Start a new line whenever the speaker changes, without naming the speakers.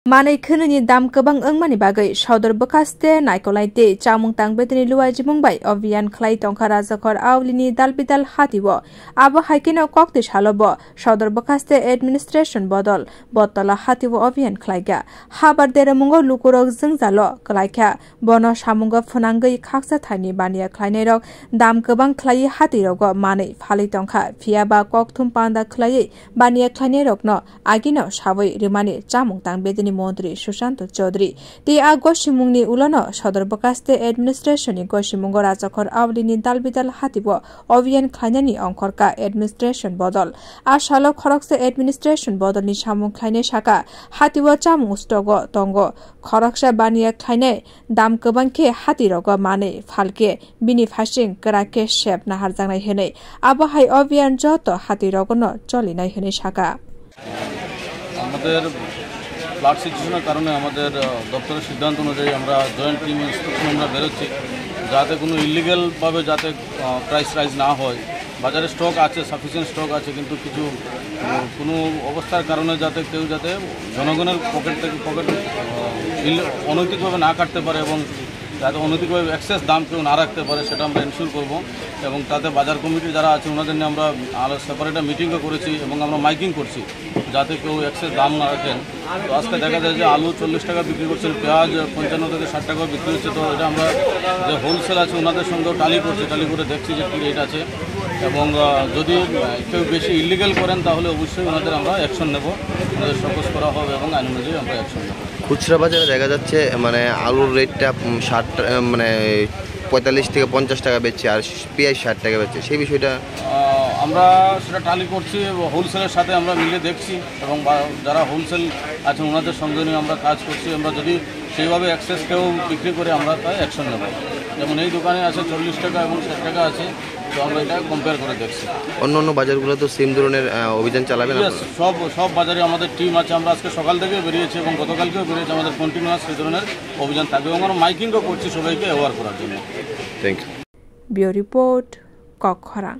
Manai khununi dam kebang engmani bagai sodor bekaste naikolaite chamung tangbetini luai jimungbai ovian khlai tongkha rajakor awlini dalbidal hatibo abo haikino kokte shalobo sodor bekaste administration bodol botala hatibo ovian khlaiga habar deremungo lukurok jingzalo klaikha bono samungo phunangai khaksa thani bania khlainai rok dam kebang khlai hatirogo manai phali tongkha phiaba kokthum panda khlai bania khlainai rokno agino saboi rimani chamung tangbetini মন্ত্রী সুশান্ত চৌধুরী তি আগোশিমুংনি উলানো সদর বকাস্তে এডমিনিস্ট্রেশননি গোশিমুঙ্গ রাজাখর আওলিনি দালবিদাল হাতিব অভিয়ান খাইনানি অংখরকা administration বদল আশালো খরকসে administration বদলনি সামুং খাইনে শাখা হাতিব চামুং স্টগ তঙ্গ খরকসা বানিয়া খাইনে দাম গোবাংকে হাতিরগ মানে ফালকে বিনি ফাসিং করাকে শেপ নাহার জাংনাই হেনে আবহাই অভিয়ান যত হাতিরগন চলিনাই হেনে শাখা
আমাদের ফ্লাড সিচুয়েশনের কারণে আমাদের দপ্তরের সিদ্ধান্ত অনুযায়ী আমরা জয়েন্ট টিম ইন্সপেকশন আমরা বেরোচ্ছি যাতে কোনো ইলিগালভাবে যাতে প্রাইস রাইজ না হয় বাজারে স্টক আছে সাফিসিয়েন্ট স্টক আছে কিন্তু কিছু কোনো অবস্থার কারণে যাতে কেউ যাতে জনগণের পকেট থেকে অনৈতিকভাবে না কাটতে পারে এবং যাতে অনৈতিকভাবে এক্সেস দাম কেউ না রাখতে পারে সেটা আমরা এনশিওর করব এবং তাতে বাজার কমিটি যারা আছে ওনাদের নিয়ে আমরা সেপারেট মিটিংও করেছি এবং আমরা মাইকিং করছি যাতে কেউ এক্সেস দাম না রাখেন। তো আজকে দেখা যায় যে আলু 40 টাকা বিক্রি করছেন, পেঁয়াজ 55 থেকে 60 টাকা বিক্রি হচ্ছে। তো এটা আমরা যে হোলসেল আছে ওনাদের সঙ্গেও টালি করছি, টালি করে দেখছি যে কী রেট আছে এবং যদি কেউ বেশি ইলিগাল করেন তাহলে অবশ্যই ওনাদের আমরা অ্যাকশন নেব, ওনাদের সকোজ করা হবে এবং আইন অনুযায়ী আমরা অ্যাকশন নেব।
খুচরা বাজারে দেখা যাচ্ছে মানে আলুর রেটটা 60 মানে 45 থেকে 50 টাকা বেচছে আর পেঁয়াজ 60 টাকা বেচছে, সেই বিষয়টা
আমরা সেটা টালি করছি, হোলসেলের সাথে আমরা মিলে দেখছি এবং যারা হোলসেল আছেন ওনাদের সঙ্গে নিয়ে আমরা কাজ করছি। আমরা যদি সেইভাবে অ্যাক্সেস কেউ বিক্রি করে আমরা তাই অ্যাকশন নেব। যেমন এই দোকানে আছে 40 টাকা এবং 60 টাকা আছে, তো আমরা এটা কম্পেয়ার করে দেখছি।
অন্য অন্য বাজারগুলো তো সেম ধরনের অভিযান চালাবেন?
সব বাজারে আমাদের টিম আছে, আমরা আজকে সকাল থেকে বেরিয়েছি এবং গতকালকেও বেরিয়েছি, আমাদের কন্টিনিউয়াস সেই ধরনের অভিযান থাকবে এবং আমরা মাইকিংও করছি সবাইকে অ্যাওয়ার করার জন্য।
Thank you.
Bureau report কক্ষরা।